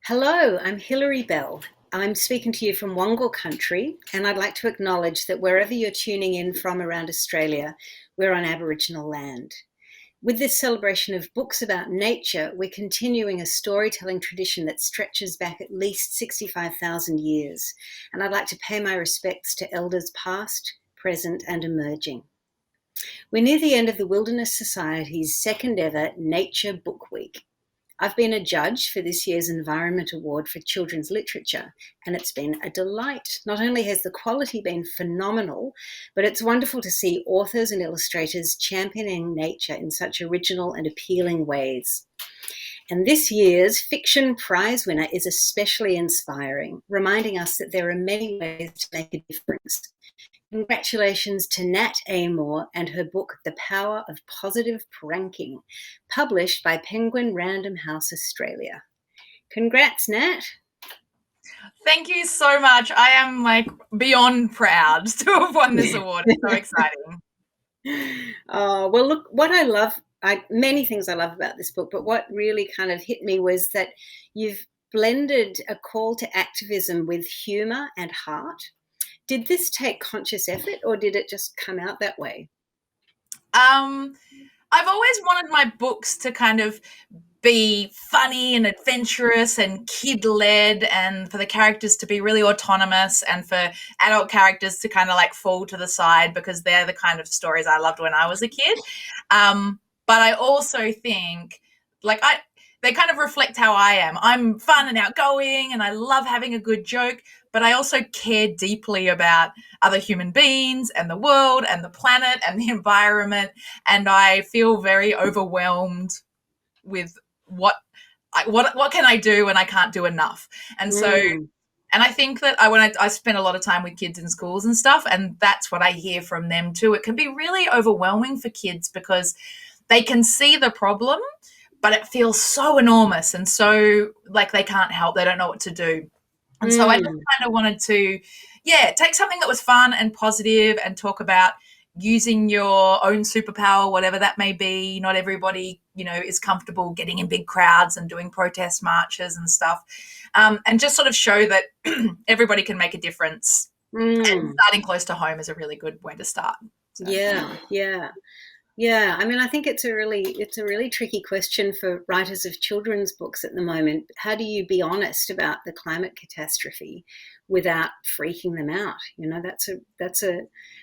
Hello, I'm Hilary Bell. I'm speaking to you from Wongal country, and I'd like to acknowledge that wherever you're tuning in from around Australia, we're on Aboriginal land. With this celebration of books about nature, we're continuing a storytelling tradition that stretches back at least 65,000 years, and I'd like to pay my respects to elders past, present, and emerging. We're near the end of the Wilderness Society's second ever Nature Book Week. I've been a judge for this year's Environment Award for Children's Literature, and it's been a delight. Not only has the quality been phenomenal, but it's wonderful to see authors and illustrators championing nature in such original and appealing ways. And this year's fiction prize winner is especially inspiring, reminding us that there are many ways to make a difference. Congratulations to Nat Amoore and her book, The Power of Positive Pranking, published by Penguin Random House Australia. Congrats, Nat. Thank you so much. I am beyond proud to have won this award. It's so exciting. Oh, well, look, what I love, many things I love about this book, but what really kind of hit me was that you've blended a call to activism with humour and heart. Did this take conscious effort, or did it just come out that way? I've always wanted my books to kind of be funny and adventurous and kid-led, and for the characters to be really autonomous, and for adult characters to kind of fall to the side, because they're the kind of stories I loved when I was a kid. But I also think they kind of reflect how I am. I'm fun and outgoing, and I love having a good joke, but I also care deeply about other human beings and the world and the planet and the environment, and I feel very overwhelmed with what can I do when I can't do enough. And so, and I think that I spend a lot of time with kids in schools and stuff, and that's what I hear from them too. It can be really overwhelming for kids because they can see the problem, but it feels so enormous, and so they can't help. They don't know what to do. And so I just kind of wanted to, take something that was fun and positive and talk about using your own superpower, whatever that may be. Not everybody, is comfortable getting in big crowds and doing protest marches and stuff. And just sort of show that everybody can make a difference. And starting close to home is a really good way to start. So. Yeah, I mean, I think it's a really tricky question for writers of children's books at the moment. How do you be honest about the climate catastrophe without freaking them out?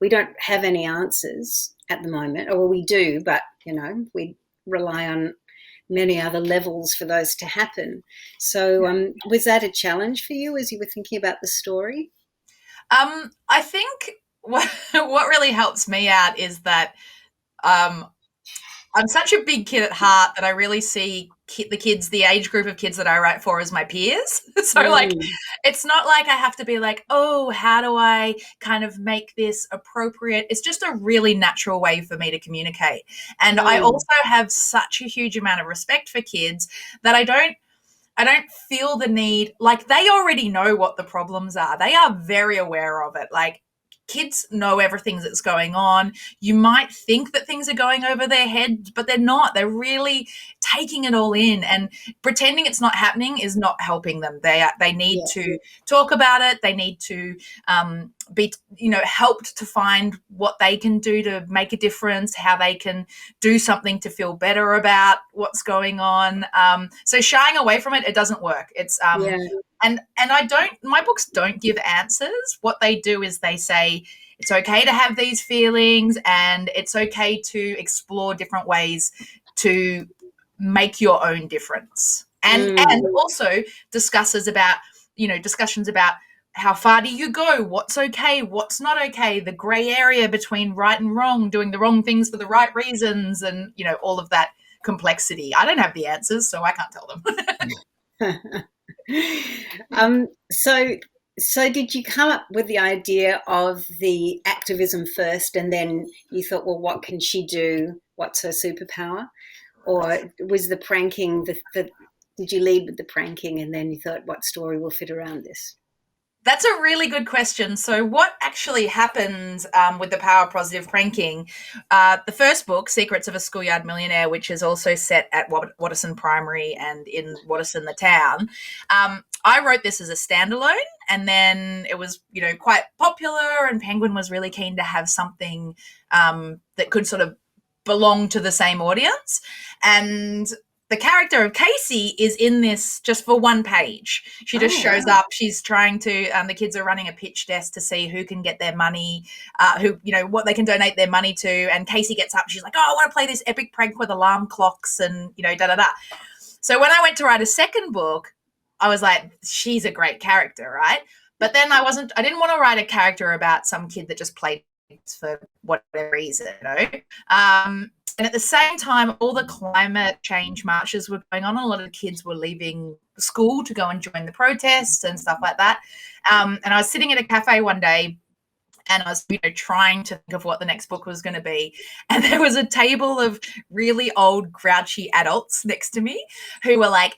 We don't have any answers at the moment, or we do, but we rely on many other levels for those to happen. So, was that a challenge for you as you were thinking about the story? I think what really helps me out is that I'm such a big kid at heart that I really see the age group of kids that I write for as my peers. So it's not like I have to be oh, how do I kind of make this appropriate? It's just a really natural way for me to communicate. And I also have such a huge amount of respect for kids that I don't feel the need, they already know what the problems are. They are very aware of it. Kids know everything that's going on. You might think that things are going over their head, but they're not. They're really taking it all in, and pretending it's not happening is not helping them. They need to talk about it. They need to be helped to find what they can do to make a difference, how they can do something to feel better about what's going on. So shying away from it doesn't work. It's And my books don't give answers. What they do is they say it's okay to have these feelings, and it's okay to explore different ways to make your own difference. And also discussions about how far do you go, what's okay, what's not okay, the gray area between right and wrong, doing the wrong things for the right reasons, and all of that complexity. I don't have the answers, so I can't tell them. So did you come up with the idea of the activism first, and then you thought, well, what can she do? What's her superpower? Or was the pranking, did you lead with the pranking and then you thought, what story will fit around this? That's a really good question. So, what actually happened with the power of positive pranking? The first book, Secrets of a Schoolyard Millionaire, which is also set at Watterson Primary and in Watterson, the town, I wrote this as a standalone, and then it was, quite popular, and Penguin was really keen to have something that could sort of belong to the same audience. And the character of Casey is in this just for one page. She just shows up. She's trying to, the kids are running a pitch desk to see who can get their money, what they can donate their money to. And Casey gets up. She's like, oh, I want to play this epic prank with alarm clocks and, da-da-da. So when I went to write a second book, I was like, she's a great character, right? But then I didn't want to write a character about some kid that just played for whatever reason, and at the same time, all the climate change marches were going on. A lot of kids were leaving school to go and join the protests and stuff like that. And I was sitting at a cafe one day, and I was, trying to think of what the next book was going to be. And there was a table of really old, grouchy adults next to me who were like,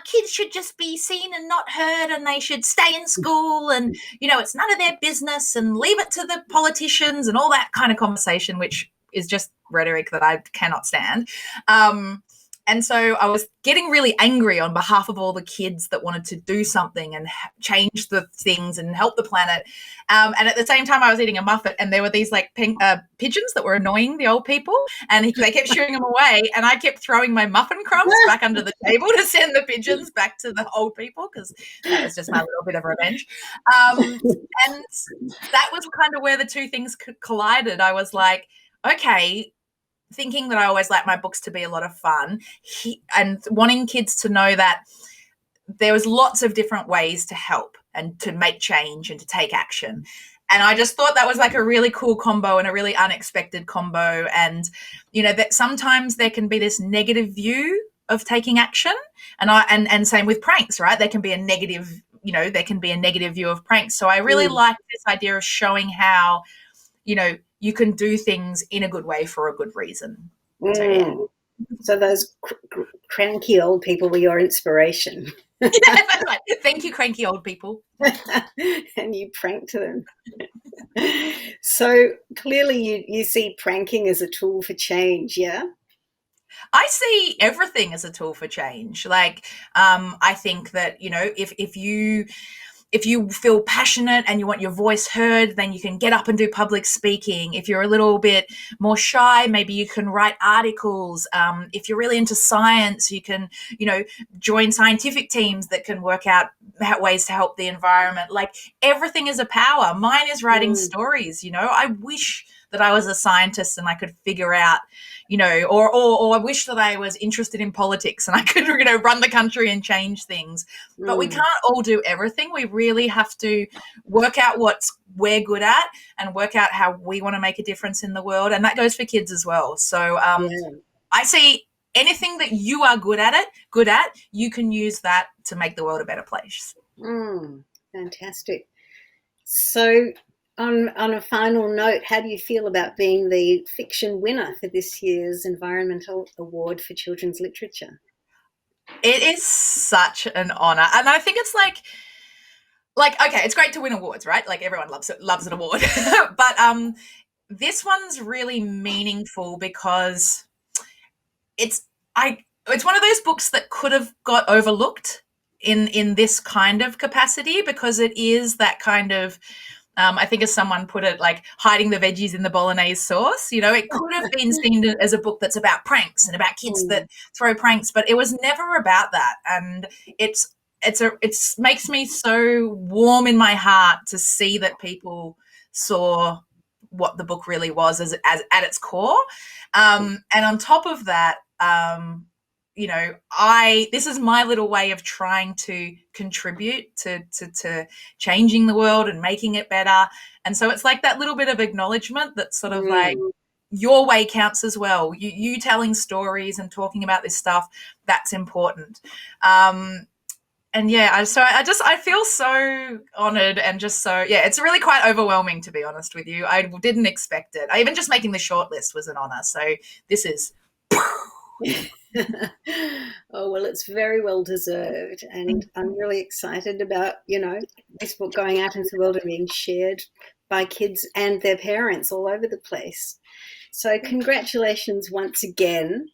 kids should just be seen and not heard, and they should stay in school, and, it's none of their business, and leave it to the politicians, and all that kind of conversation, which is just rhetoric that I cannot stand. And so I was getting really angry on behalf of all the kids that wanted to do something and change the things and help the planet. And at the same time, I was eating a muffin, and there were these pigeons that were annoying the old people, and they kept shooing them away. And I kept throwing my muffin crumbs back under the table to send the pigeons back to the old people, because that was just my little bit of revenge. And that was kind of where the two things collided. I was like, okay, thinking that I always like my books to be a lot of fun, and wanting kids to know that there was lots of different ways to help and to make change and to take action. And I just thought that was like a really cool combo and a really unexpected combo. And, that sometimes there can be this negative view of taking action. And same with pranks, right? There can be a negative, view of pranks. So I really like this idea of showing how, you can do things in a good way for a good reason. So those cranky old people were your inspiration. Yeah, that's right. Thank you, cranky old people. And you pranked them. So clearly you see pranking as a tool for change, yeah? I see everything as a tool for change. I think that, if you feel passionate and you want your voice heard, then you can get up and do public speaking. If you're a little bit more shy, maybe you can write articles. If you're really into science, you can, join scientific teams that can work out ways to help the environment. Everything is a power. Mine is writing stories. I wish that I was a scientist and I could figure out, or I wish that I was interested in politics and I could, run the country and change things. But we can't all do everything. We really have to work out what we're good at and work out how we want to make a difference in the world. And that goes for kids as well. So I see anything that you are good at, you can use that to make the world a better place. Fantastic. So on a final note, how do you feel about being the fiction winner for this year's Environmental Award for Children's Literature? It is such an honor. And I think it's like, okay, it's great to win awards, right? Everyone loves an award. But this one's really meaningful because it's one of those books that could have got overlooked in this kind of capacity, because it is that kind of, I think as someone put it, hiding the veggies in the bolognese sauce. It could have been seen as a book that's about pranks and about kids that throw pranks, but it was never about that. And it makes me so warm in my heart to see that people saw what the book really was as at its core. And on top of that, this is my little way of trying to contribute to changing the world and making it better. And so it's like that little bit of acknowledgement that sort of your way counts as well. You telling stories and talking about this stuff, that's important. And yeah, I feel so honored and just so, it's really quite overwhelming, to be honest with you. I didn't expect it. Even just making the shortlist was an honor. So this is Oh, well, it's very well deserved. And I'm really excited about, this book going out into the world and being shared by kids and their parents all over the place. So, congratulations once again.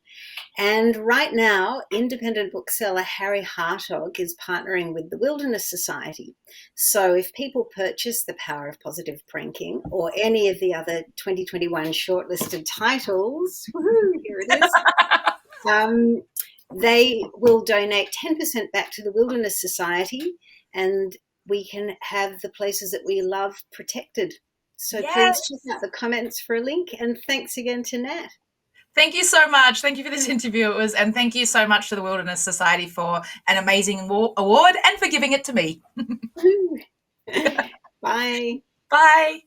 And right now, independent bookseller Harry Hartog is partnering with the Wilderness Society. So if people purchase The Power of Positive Pranking or any of the other 2021 shortlisted titles, woohoo, here it is, they will donate 10% back to the Wilderness Society, and we can have the places that we love protected. So please Yes. check out the comments for a link. And thanks again to Nat. Thank you so much. Thank you for this interview. And thank you so much to the Wilderness Society for an amazing award and for giving it to me. Bye. Bye.